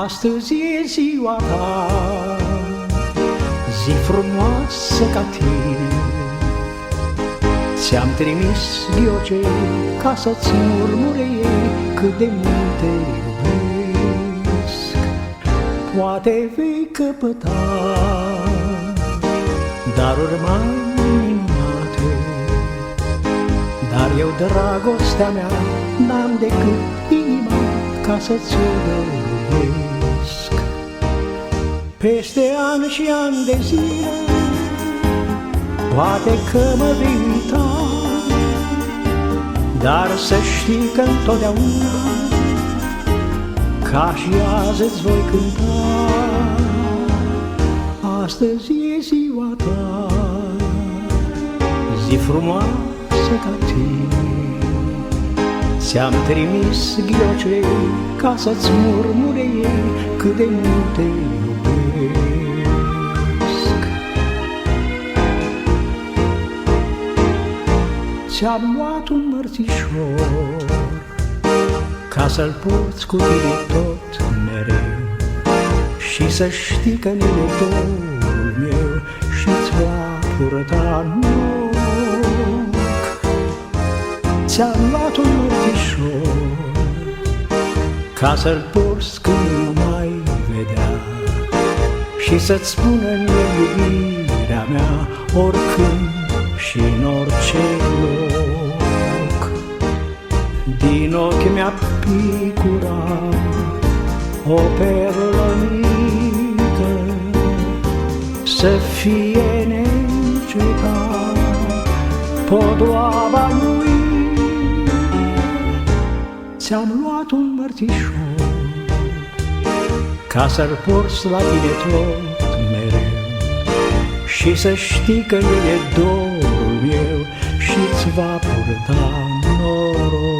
Astăzi e ziua ta, zi frumoasă ca tine. Ți-am trimis ghiocei ca să-ți murmure ei cât de mult te iubesc. Poate vei căpăta daruri mai minunate, dar eu dragostea mea n-am decât inima ca să-ți o dăruiesc. Peste ani și ani de zile poate că mă vei uita, dar să știi că întotdeauna ca și azi îți voi cânta. Astăzi e ziua ta, zi frumoasă ca tine. Ți-am trimis ghiocei ca să-ți murmure ei cât de mult te iubesc. Ți-am luat un mărțișor ca să-l porți cu tine tot mereu și să știi că el e dorul meu și-ți va purta noroc. Ți-am luat un mărțișor ca să-l porți când nu mai vedea și să-ți spună în el iubirea mea oricând și în orice loc. Din ochi mi-a picurat o perlă mică, să fie neîncetat podoaba lui. Ți-am luat un mărțișor ca să-l porți la tine tot mereu și să știi că el e dorul meu și-ți va purta noroc.